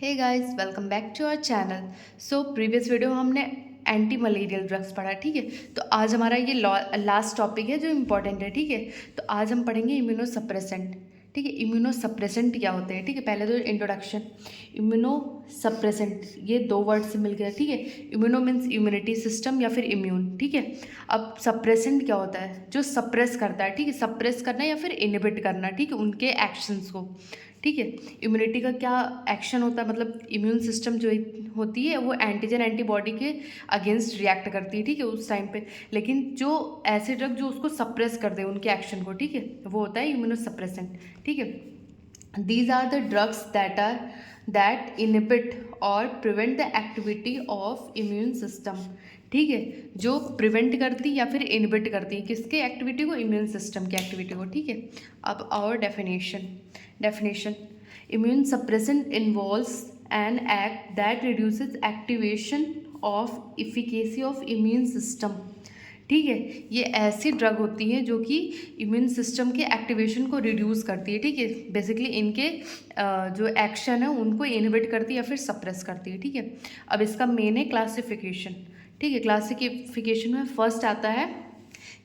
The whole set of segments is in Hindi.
Hey guys, welcome back to our channel. So previous video में हमने एंटी मलेरियल ड्रग्स पढ़ा, ठीक है। तो आज हमारा ये लास्ट टॉपिक है जो इम्पोर्टेंट है, ठीक है। तो आज हम पढ़ेंगे इम्यूनो सप्रेसेंट, ठीक है। इम्यूनो सप्रेसेंट क्या होते हैं, ठीक है। पहले तो इंट्रोडक्शन। इम्यूनो सप्रेसेंट ये दो वर्ड से मिल गया, ठीक है। इम्यूनो मीन्स इम्यूनिटी सिस्टम या फिर इम्यून, ठीक है। अब सप्रेसेंट क्या होता है, जो सप्रेस करता है, ठीक है। सप्रेस करना या फिर इनहिबिट करना, ठीक है, उनके एक्शंस को, ठीक है। इम्यूनिटी का क्या एक्शन होता है, मतलब इम्यून सिस्टम जो होती है वो एंटीजन एंटीबॉडी के अगेंस्ट रिएक्ट करती है, ठीक है, उस टाइम पे। लेकिन जो ऐसे ड्रग जो उसको सप्रेस कर दे उनके एक्शन को, ठीक है, वो होता है इम्यूनो सप्रेसेंट, ठीक है। These are the drugs that inhibit or prevent the activity of immune system, ठीक है। जो प्रिवेंट करती या फिर इनहिबिट करती है किसके एक्टिविटी को, इम्यून सिस्टम की एक्टिविटी को, ठीक है। अब और definition immune suppressant involves an act that reduces activation of efficacy of immune system, ठीक है। ये ऐसी ड्रग होती है जो कि इम्यून सिस्टम के एक्टिवेशन को रिड्यूस करती है, ठीक है। बेसिकली इनके जो एक्शन है उनको इनहिबिट करती है या फिर सप्रेस करती है, ठीक है। अब इसका मेन है क्लासिफिकेशन, ठीक है। क्लासिफिकेशन में फर्स्ट आता है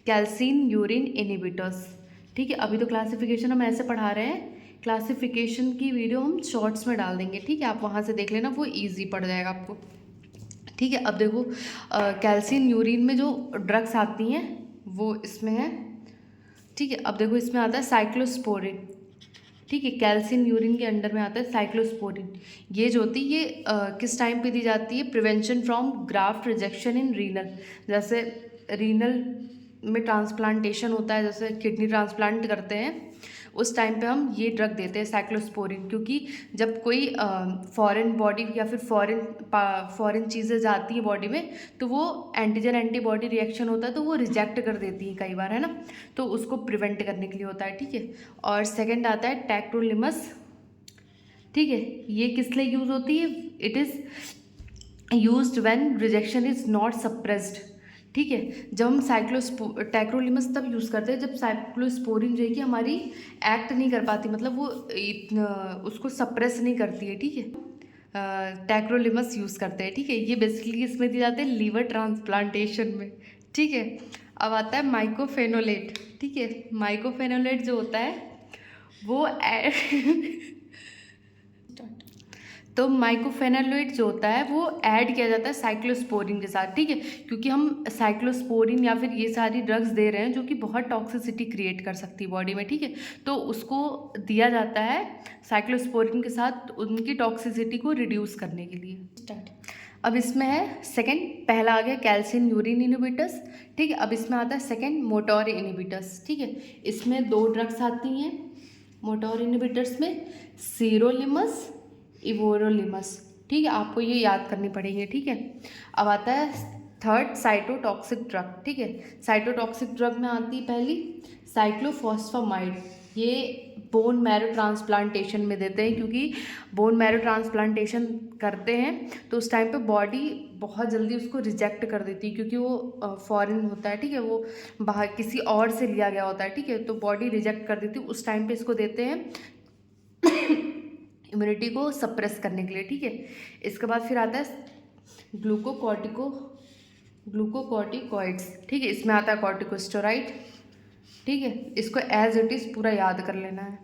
कैल्सिन यूरिन इनहिबिटर्स, ठीक है। अभी तो क्लासिफिकेशन हम ऐसे पढ़ा रहे हैं, क्लासिफिकेशन की वीडियो हम शॉर्ट्स में डाल देंगे, ठीक है। आप वहाँ से देख लेना, वो इजी पड़ जाएगा आपको, ठीक है। अब देखो कैल्सिन यूरिन में जो ड्रग्स आती हैं वो इसमें है, ठीक है। अब देखो इसमें आता है साइक्लोस्पोरिन, ठीक है। कैल्सिन यूरिन के अंडर में आता है साइक्लोस्पोरिन। ये जो होती है ये किस टाइम पे दी जाती है, prevention from graft rejection in renal, जैसे रीनल में ट्रांसप्लांटेशन होता है, जैसे किडनी ट्रांसप्लांट करते हैं उस टाइम पे हम ये ड्रग देते हैं साइक्लोस्पोरिन, क्योंकि जब कोई फॉरेन बॉडी या फिर फॉरेन चीज़ें जाती हैं बॉडी में तो वो एंटीजन एंटीबॉडी रिएक्शन होता है तो वो रिजेक्ट कर देती हैं कई बार, है ना। तो उसको प्रिवेंट करने के लिए होता है, ठीक है। और सेकंड आता है टैक्रोलिमस, ठीक है। ये किस लिए यूज़ होती है, it is used when rejection is not suppressed, ठीक है। जब हम टैक्रोलिमस तब यूज़ करते हैं जब साइक्लोस्पोरिन जो है कि हमारी एक्ट नहीं कर पाती, मतलब वो उसको सप्रेस नहीं करती है, ठीक है। टैक्रोलिमस यूज़ करते हैं, ठीक है। ये बेसिकली इसमें दिए जाते हैं लीवर ट्रांसप्लांटेशन में, ठीक है। अब आता है माइकोफेनोलेट, ठीक है। माइकोफेनोलेट जो होता है वो तो माइकोफेनोलेट जो होता है वो ऐड किया जाता है साइक्लोस्पोरिन के साथ, ठीक है। क्योंकि हम साइक्लोस्पोरिन या फिर ये सारी ड्रग्स दे रहे हैं जो कि बहुत टॉक्सिसिटी क्रिएट कर सकती है बॉडी में, ठीक है। तो उसको दिया जाता है साइक्लोस्पोरिन के साथ उनकी टॉक्सिसिटी को रिड्यूस करने के लिए। स्टार्ट। अब इसमें है सेकेंड, पहला आ गया कैल्सिन यूरिन इनहिबिटर्स, ठीक है। अब इसमें आता है सेकेंड मोटोर इनहिबिटर्स, ठीक है। इसमें दो ड्रग्स आती हैं मोटोर इनहिबिटर्स में, सिरोलिमस इवोरोलिमस, ठीक है। आपको ये याद करनी पड़ेगी, ठीक है। अब आता है थर्ड साइटोटॉक्सिक ड्रग, ठीक है। साइटोटॉक्सिक ड्रग में आती है पहली साइक्लोफॉस्फामाइड। ये बोन मैरो ट्रांसप्लांटेशन में देते हैं, क्योंकि बोन मैरो ट्रांसप्लांटेशन करते हैं तो उस टाइम पे बॉडी बहुत जल्दी उसको रिजेक्ट कर देती है, क्योंकि वो फॉरेन होता है, ठीक है। वो बाहर किसी और से लिया गया होता है, ठीक है। तो बॉडी रिजेक्ट कर देती है, उस टाइम पे इसको देते हैं इम्यूनिटी को सप्रेस करने के लिए, ठीक है। इसके बाद फिर आता है ग्लूकोकॉर्टिकॉइड्स, ठीक है। इसमें आता है कॉर्टिकोस्टेरॉइड, ठीक है। इसको एज इट इज़ पूरा याद कर लेना है,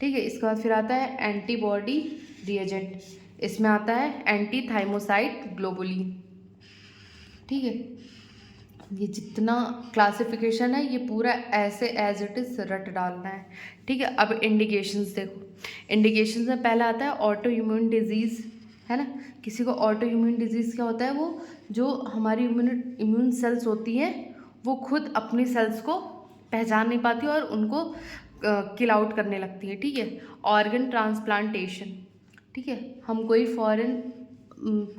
ठीक है। इसके बाद फिर आता है एंटीबॉडी रिएजेंट, इसमें आता है एंटी थाइमोसाइड ग्लोबुलिन, ठीक है। ये जितना क्लासिफिकेशन है ये पूरा ऐसे एज इट इज़ रट डालना है, ठीक है। अब इंडिकेशंस देखो, इंडिकेशंस में पहला आता है ऑटो इम्यून डिजीज़, है ना। किसी को ऑटो इम्यून डिजीज़ क्या होता है, वो जो हमारी इम्यून सेल्स होती हैं वो खुद अपनी सेल्स को पहचान नहीं पाती और उनको किल आउट करने लगती है, ठीक है। ऑर्गन ट्रांसप्लांटेशन, ठीक है। हम कोई फॉरेन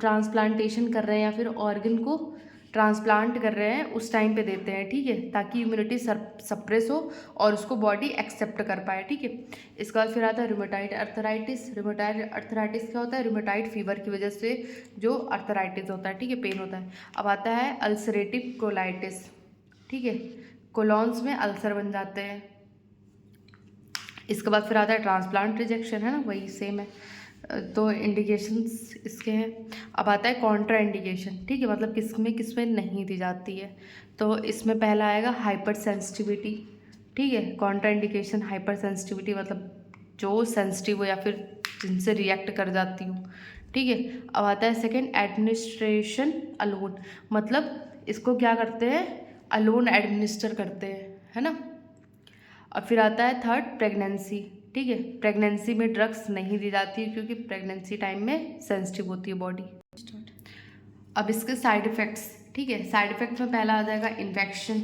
ट्रांसप्लांटेशन कर रहे हैं या फिर ऑर्गन को ट्रांसप्लांट कर रहे हैं उस टाइम पे देते हैं, ठीक है, ताकि इम्यूनिटी सप्रेस हो और उसको बॉडी एक्सेप्ट कर पाए, ठीक है। इसके बाद फिर आता है रूमेटाइड अर्थराइटिस। रूमेटाइड अर्थराइटिस क्या होता है, रूमेटाइड फीवर की वजह से जो अर्थराइटिस होता है, ठीक है, पेन होता है। अब आता है अल्सरेटिव कोलाइटिस, ठीक है, कोलॉन्स में अल्सर बन जाते हैं। इसके बाद फिर आता है ट्रांसप्लांट रिजेक्शन, है ना, वही सेम है। तो इंडिकेशंस इसके हैं। अब आता है कॉन्ट्रा इंडिकेशन, ठीक है, मतलब किस में नहीं दी जाती है। तो इसमें पहला आएगा हाइपर सेंसिटिविटी, ठीक है। कॉन्ट्रा इंडिकेशन हाइपर सेंसिटिविटी मतलब जो सेंसिटिव हो या फिर जिनसे रिएक्ट कर जाती हूँ, ठीक है। अब आता है सेकेंड एडमिनिस्ट्रेशन अलोन, मतलब इसको क्या करते हैं, अलोन एडमिनिस्टर करते हैं, है ना। और फिर आता है थर्ड प्रेगनेंसी, ठीक है। प्रेगनेंसी में ड्रग्स नहीं दी जाती है क्योंकि प्रेगनेंसी टाइम में सेंसिटिव होती है बॉडी। अब इसके साइड इफ़ेक्ट्स, ठीक है। साइड इफ़ेक्ट्स में पहला आ जाएगा इन्फेक्शन,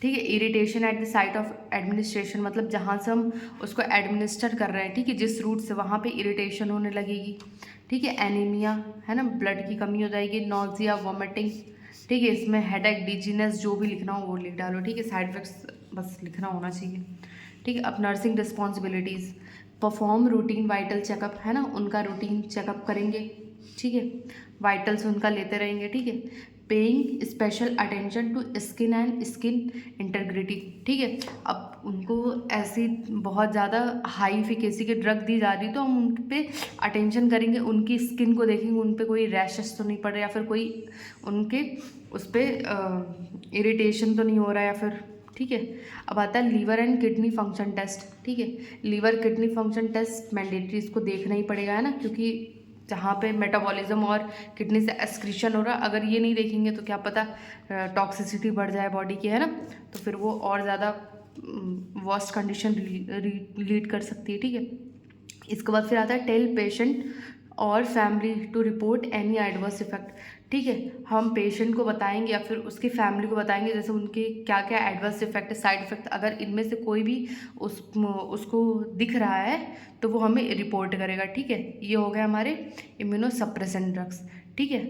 ठीक है। Irritation at the site of administration, मतलब जहाँ से हम उसको एडमिनिस्टर कर रहे हैं, ठीक है, जिस रूट से, वहाँ पे इरिटेशन होने लगेगी, ठीक है। एनीमिया, है ना, ब्लड की कमी हो जाएगी। नॉजिया, वॉमिटिंग, ठीक है। इसमें हेडेक, डिजीनेस, जो भी लिखना हो वो लिख डालो, ठीक है। साइड इफेक्ट्स बस लिखना होना चाहिए, ठीक है। अब nursing responsibilities, perform routine vital checkup, है ना, उनका रूटीन चेकअप करेंगे, ठीक है। वाइटल्स उनका लेते रहेंगे, ठीक है। Paying special attention to skin and skin integrity, ठीक है। अब उनको ऐसी बहुत ज़्यादा हाई इफिकेसी की ड्रग दी जा रही तो हम उन पे अटेंशन करेंगे, उनकी स्किन को देखेंगे, उन पे कोई रैशेस तो नहीं पड़ रहे या फिर कोई उनके उस पर इरिटेशन तो नहीं हो रहा है या फिर, ठीक है। अब आता है liver and kidney function test, ठीक है। Liver kidney function test mandatory, इसको देखना ही पड़ेगा, है ना, क्योंकि जहाँ पे मेटाबॉलिज्म और किडनी से एक्सक्रीशन हो रहा, अगर ये नहीं देखेंगे तो क्या पता टॉक्सिसिटी बढ़ जाए बॉडी की, है ना, तो फिर वो और ज़्यादा वर्स्ट कंडीशन लीड कर सकती है, ठीक है। इसके बाद फिर आता है टेल पेशेंट और family to report any adverse effect, ठीक है। हम पेशेंट को बताएंगे या फिर उसकी फैमिली को बताएंगे जैसे उनके क्या क्या एडवर्स इफेक्ट, साइड इफेक्ट, अगर इनमें से कोई भी उसको दिख रहा है तो वो हमें रिपोर्ट करेगा, ठीक है। ये हो गया हमारे इम्यूनो सप्रेसेंट ड्रग्स, ठीक है।